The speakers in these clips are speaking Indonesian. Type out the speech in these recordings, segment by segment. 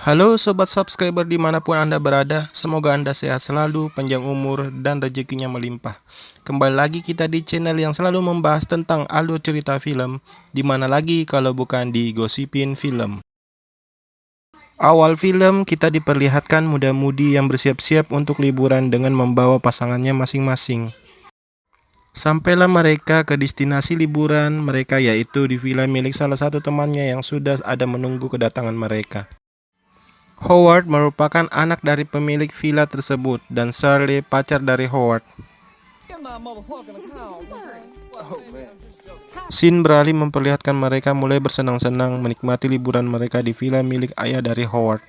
Halo sobat subscriber dimanapun Anda berada, semoga Anda sehat selalu, panjang umur, dan rezekinya melimpah. Kembali lagi kita di channel yang selalu membahas tentang alur cerita film, dimana lagi kalau bukan di Gosipin Film. Awal film kita diperlihatkan muda-mudi yang bersiap-siap untuk liburan dengan membawa pasangannya masing-masing. Sampailah mereka ke destinasi liburan mereka, yaitu di villa milik salah satu temannya yang sudah ada menunggu kedatangan mereka. Howard merupakan anak dari pemilik villa tersebut dan Shirley pacar dari Howard. Scene beralih memperlihatkan mereka mulai bersenang-senang menikmati liburan mereka di villa milik ayah dari Howard.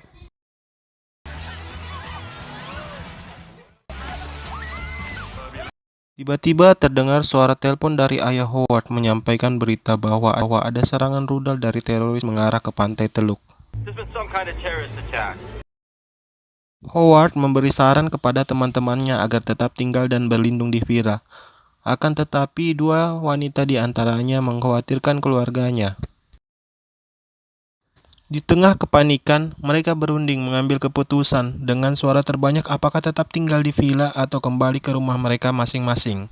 Tiba-tiba terdengar suara telepon dari ayah Howard menyampaikan berita bahwa ada serangan rudal dari teroris mengarah ke pantai Teluk. Howard memberi saran kepada teman-temannya agar tetap tinggal dan berlindung di villa. Akan tetapi dua wanita di antaranya mengkhawatirkan keluarganya. Di tengah kepanikan, mereka berunding mengambil keputusan dengan suara terbanyak apakah tetap tinggal di villa atau kembali ke rumah mereka masing-masing.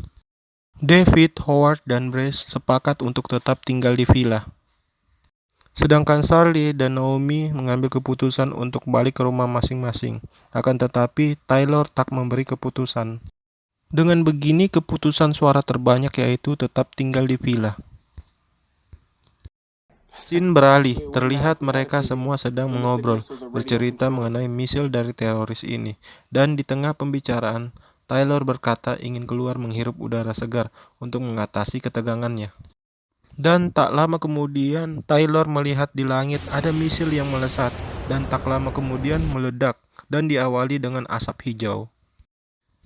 David, Howard, dan Brace sepakat untuk tetap tinggal di villa. Sedangkan Shirley dan Naomi mengambil keputusan untuk balik ke rumah masing-masing. Akan tetapi, Taylor tak memberi keputusan. Dengan begini, keputusan suara terbanyak yaitu tetap tinggal di villa. Scene beralih, terlihat mereka semua sedang mengobrol, bercerita mengenai misil dari teroris ini. Dan di tengah pembicaraan, Taylor berkata ingin keluar menghirup udara segar untuk mengatasi ketegangannya. Dan tak lama kemudian, Taylor melihat di langit ada misil yang melesat, dan tak lama kemudian meledak, dan diawali dengan asap hijau.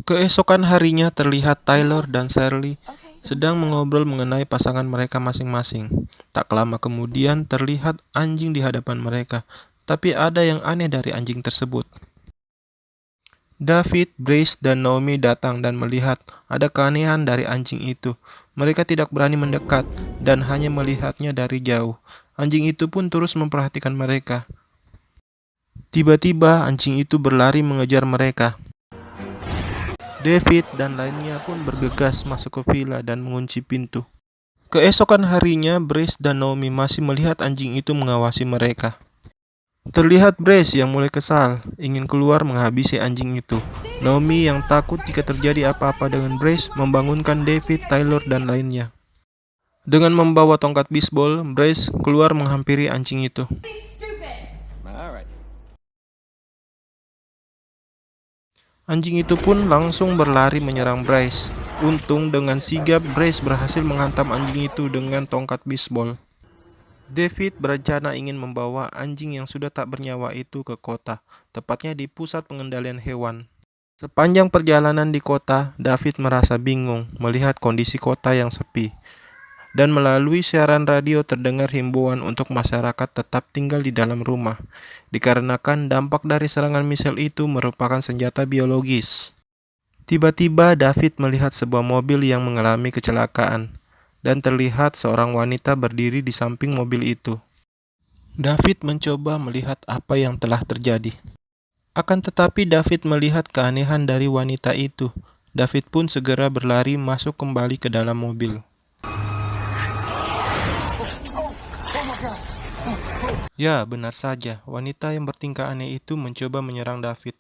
Keesokan harinya terlihat Taylor dan Shirley sedang mengobrol mengenai pasangan mereka masing-masing. Tak lama kemudian terlihat anjing di hadapan mereka, tapi ada yang aneh dari anjing tersebut. David, Brace, dan Naomi datang dan melihat ada keanehan dari anjing itu. Mereka tidak berani mendekat dan hanya melihatnya dari jauh. Anjing itu pun terus memperhatikan mereka. Tiba-tiba anjing itu berlari mengejar mereka. David dan lainnya pun bergegas masuk ke villa dan mengunci pintu. Keesokan harinya, Brace dan Naomi masih melihat anjing itu mengawasi mereka. Terlihat Brace yang mulai kesal, ingin keluar menghabisi anjing itu. Naomi yang takut jika terjadi apa-apa dengan Brace membangunkan David, Taylor, dan lainnya. Dengan membawa tongkat bisbol, Brace keluar menghampiri anjing itu. Anjing itu pun langsung berlari menyerang Brace. Untung dengan sigap Brace berhasil menghantam anjing itu dengan tongkat bisbol. David berencana ingin membawa anjing yang sudah tak bernyawa itu ke kota, tepatnya di pusat pengendalian hewan. Sepanjang perjalanan di kota, David merasa bingung melihat kondisi kota yang sepi. Dan melalui siaran radio terdengar himbauan untuk masyarakat tetap tinggal di dalam rumah, dikarenakan dampak dari serangan misil itu merupakan senjata biologis. Tiba-tiba David melihat sebuah mobil yang mengalami kecelakaan, dan terlihat seorang wanita berdiri di samping mobil itu. David mencoba melihat apa yang telah terjadi. Akan tetapi David melihat keanehan dari wanita itu. David pun segera berlari masuk kembali ke dalam mobil. Ya, benar saja, wanita yang bertingkah aneh itu mencoba menyerang David.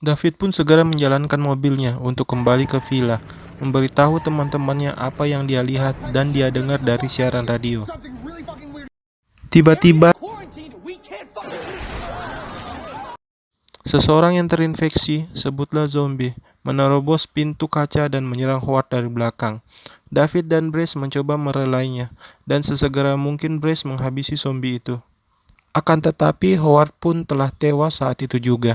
David pun segera menjalankan mobilnya untuk kembali ke villa, memberitahu teman-temannya apa yang dia lihat dan dia dengar dari siaran radio. Tiba-tiba, seseorang yang terinfeksi, sebutlah zombie, menerobos pintu kaca dan menyerang Howard dari belakang. David dan Brace mencoba merelainya, dan sesegera mungkin Brace menghabisi zombie itu. Akan tetapi Howard pun telah tewas saat itu juga.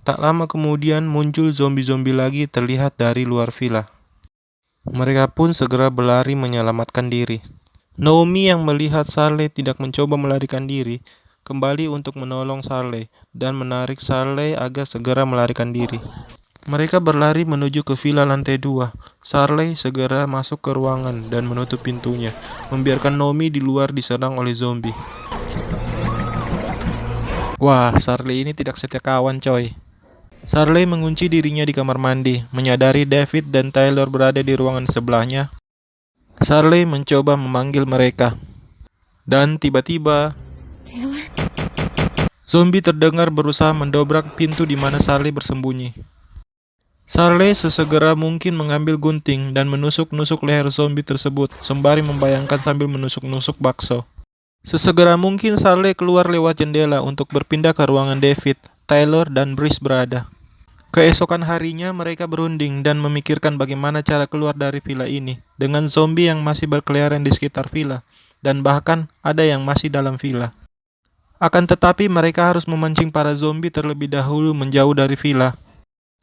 Tak lama kemudian muncul zombie-zombie lagi terlihat dari luar villa. Mereka pun segera berlari menyelamatkan diri. Naomi yang melihat Shirley tidak mencoba melarikan diri, kembali untuk menolong Shirley dan menarik Shirley agar segera melarikan diri. Mereka berlari menuju ke villa lantai 2. Shirley segera masuk ke ruangan dan menutup pintunya, membiarkan Naomi di luar diserang oleh zombie. Wah, Charlie ini tidak setia kawan coy. Charlie mengunci dirinya di kamar mandi, menyadari David dan Taylor berada di ruangan sebelahnya. Charlie mencoba memanggil mereka. Dan tiba-tiba, Taylor? zombie terdengar berusaha mendobrak pintu di mana Charlie bersembunyi. Charlie sesegera mungkin mengambil gunting dan menusuk-nusuk leher zombie tersebut, sembari membayangkan sambil menusuk-nusuk bakso. Sesegera mungkin Charlie keluar lewat jendela untuk berpindah ke ruangan David, Taylor, dan Brice berada. Keesokan harinya mereka berunding dan memikirkan bagaimana cara keluar dari villa ini dengan zombie yang masih berkeliaran di sekitar villa dan bahkan ada yang masih dalam villa. Akan tetapi mereka harus memancing para zombie terlebih dahulu menjauh dari villa.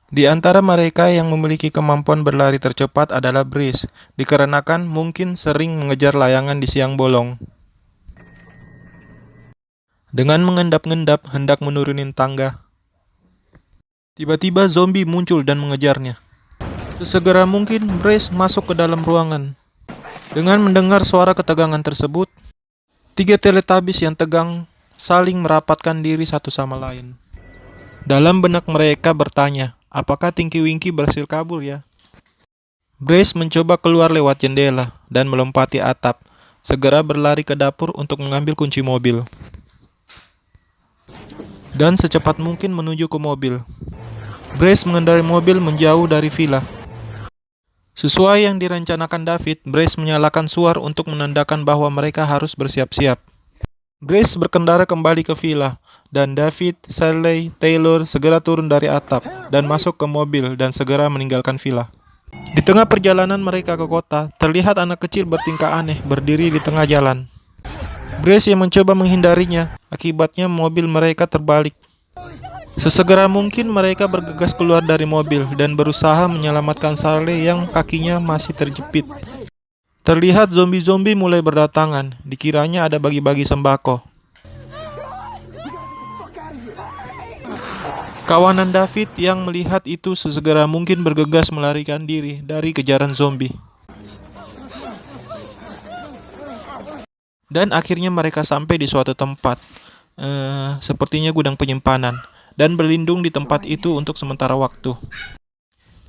Di antara mereka yang memiliki kemampuan berlari tercepat adalah Brice, dikarenakan mungkin sering mengejar layangan di siang bolong. Dengan mengendap-endap hendak menurunin tangga, tiba-tiba zombie muncul dan mengejarnya. Sesegera mungkin Brice masuk ke dalam ruangan. Dengan mendengar suara ketegangan tersebut, tiga Teletubbies yang tegang saling merapatkan diri satu sama lain. Dalam benak mereka bertanya, apakah Tinky Winky berhasil kabur ya? Brice mencoba keluar lewat jendela dan melompati atap, segera berlari ke dapur untuk mengambil kunci mobil. Dan secepat mungkin menuju ke mobil. Brice mengendarai mobil menjauh dari villa. Sesuai yang direncanakan David, Brice menyalakan suar untuk menandakan bahwa mereka harus bersiap-siap. Brice berkendara kembali ke villa, dan David, Charlie, Taylor segera turun dari atap dan masuk ke mobil dan segera meninggalkan villa. Di tengah perjalanan mereka ke kota, terlihat anak kecil bertingkah aneh berdiri di tengah jalan. Brice yang mencoba menghindarinya, akibatnya mobil mereka terbalik. Sesegera mungkin mereka bergegas keluar dari mobil dan berusaha menyelamatkan Charlie yang kakinya masih terjepit. Terlihat zombie-zombie mulai berdatangan, dikiranya ada bagi-bagi sembako. Kawanan David yang melihat itu sesegera mungkin bergegas melarikan diri dari kejaran zombie. Dan akhirnya mereka sampai di suatu tempat, sepertinya gudang penyimpanan, dan berlindung di tempat itu untuk sementara waktu.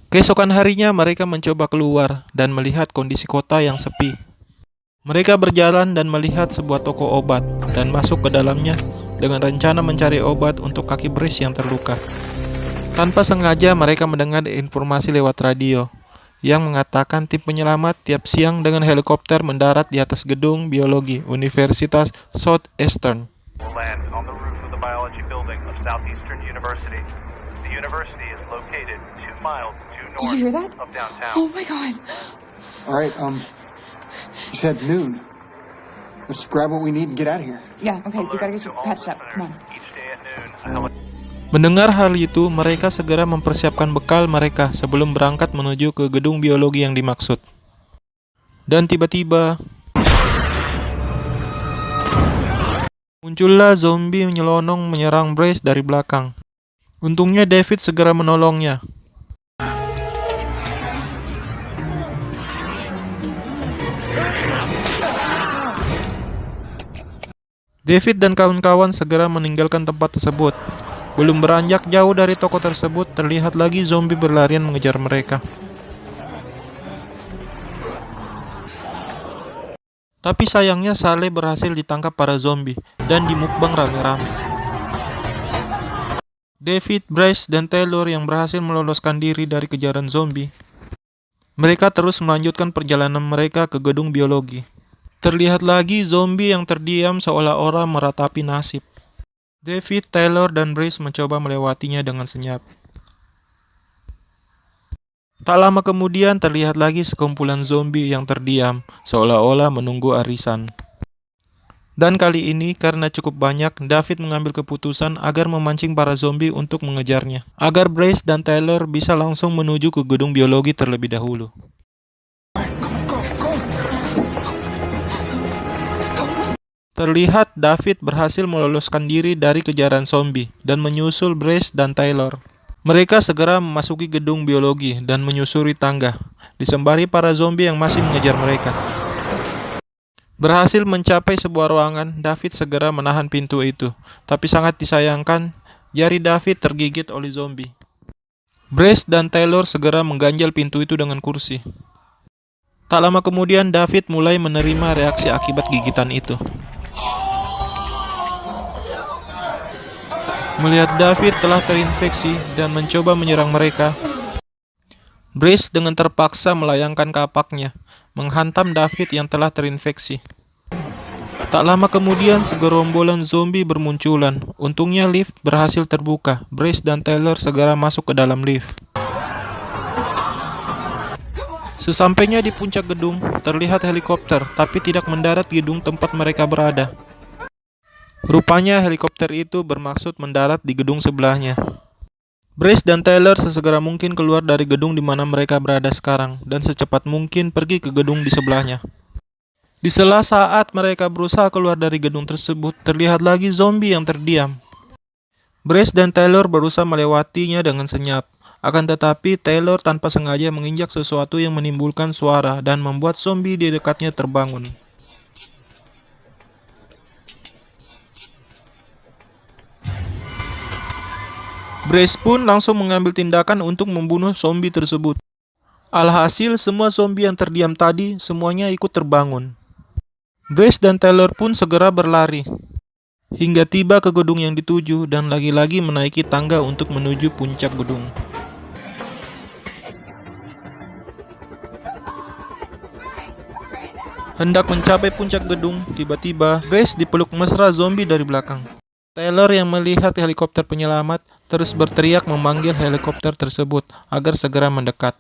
Keesokan harinya mereka mencoba keluar dan melihat kondisi kota yang sepi. Mereka berjalan dan melihat sebuah toko obat dan masuk ke dalamnya dengan rencana mencari obat untuk kaki Brice yang terluka. Tanpa sengaja mereka mendengar informasi lewat radio yang mengatakan tim penyelamat tiap siang dengan helikopter mendarat di atas gedung biologi Universitas Southeastern. Will land on the roof of the biology building of Southeastern University. The university is located 2 miles due Did you hear that? north of downtown. Oh my god. All right, you said noon. Let's grab what we need and get out of here. Yeah, okay, we gotta get you To all patched up. Come on. listeners, each day at noon, a helicopter Mendengar hal itu, mereka segera mempersiapkan bekal mereka sebelum berangkat menuju ke gedung biologi yang dimaksud. Dan tiba-tiba, muncullah zombie menyelonong menyerang Brice dari belakang. Untungnya David segera menolongnya. David dan kawan-kawan segera meninggalkan tempat tersebut. Belum beranjak jauh dari toko tersebut, terlihat lagi zombie berlarian mengejar mereka. Tapi sayangnya Charlie berhasil ditangkap para zombie dan dimukbang rame-rame. David, Brice, dan Taylor yang berhasil meloloskan diri dari kejaran zombie. Mereka terus melanjutkan perjalanan mereka ke gedung biologi. Terlihat lagi zombie yang terdiam seolah-olah meratapi nasib. David, Taylor, dan Brice mencoba melewatinya dengan senyap. Tak lama kemudian terlihat lagi sekumpulan zombie yang terdiam, seolah-olah menunggu arisan. Dan kali ini karena cukup banyak, David mengambil keputusan agar memancing para zombie untuk mengejarnya, agar Brice dan Taylor bisa langsung menuju ke gedung biologi terlebih dahulu. Terlihat David berhasil meloloskan diri dari kejaran zombie dan menyusul Brice dan Taylor. Mereka segera memasuki gedung biologi dan menyusuri tangga, disembari para zombie yang masih mengejar mereka. Berhasil mencapai sebuah ruangan, David segera menahan pintu itu. Tapi sangat disayangkan, jari David tergigit oleh zombie. Brace dan Taylor segera mengganjal pintu itu dengan kursi. Tak lama kemudian, David mulai menerima reaksi akibat gigitan itu. Melihat David telah terinfeksi dan mencoba menyerang mereka, Brace dengan terpaksa melayangkan kapaknya, menghantam David yang telah terinfeksi. Tak lama kemudian, segerombolan zombie bermunculan. Untungnya lift berhasil terbuka. Brace dan Taylor segera masuk ke dalam lift. Sesampainya di puncak gedung, terlihat helikopter, tapi tidak mendarat di gedung tempat mereka berada. Rupanya helikopter itu bermaksud mendarat di gedung sebelahnya. Brace dan Taylor sesegera mungkin keluar dari gedung di mana mereka berada sekarang, dan secepat mungkin pergi ke gedung di sebelahnya. Di sela saat mereka berusaha keluar dari gedung tersebut, terlihat lagi zombie yang terdiam. Brace dan Taylor berusaha melewatinya dengan senyap. Akan tetapi, Taylor tanpa sengaja menginjak sesuatu yang menimbulkan suara dan membuat zombie di dekatnya terbangun. Brace pun langsung mengambil tindakan untuk membunuh zombie tersebut. Alhasil, semua zombie yang terdiam tadi semuanya ikut terbangun. Brace dan Taylor pun segera berlari hingga tiba ke gedung yang dituju dan lagi-lagi menaiki tangga untuk menuju puncak gedung. Hendak mencapai puncak gedung, tiba-tiba Brace dipeluk mesra zombie dari belakang. Taylor yang melihat helikopter penyelamat terus berteriak memanggil helikopter tersebut agar segera mendekat.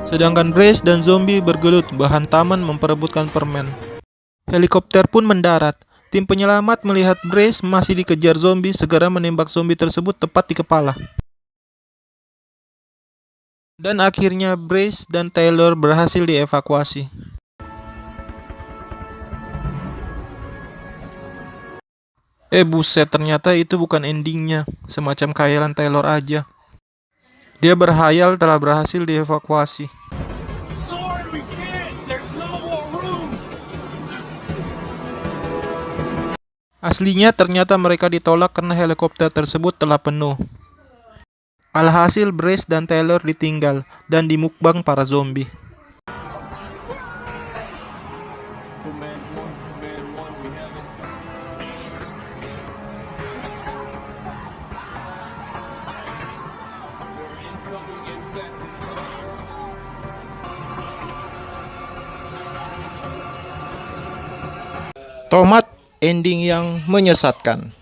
Sedangkan Brace dan zombie bergelut berhantaman memperebutkan permen. Helikopter pun mendarat. Tim penyelamat melihat Brace masih dikejar zombie segera menembak zombie tersebut tepat di kepala. Dan akhirnya Brace dan Taylor berhasil dievakuasi. Buset, ternyata itu bukan endingnya. Semacam khayalan Taylor aja. Dia berhayal telah berhasil dievakuasi. Aslinya ternyata mereka ditolak karena helikopter tersebut telah penuh. Alhasil Brace dan Taylor ditinggal dan dimukbang para zombie. Tomat, ending yang menyesatkan.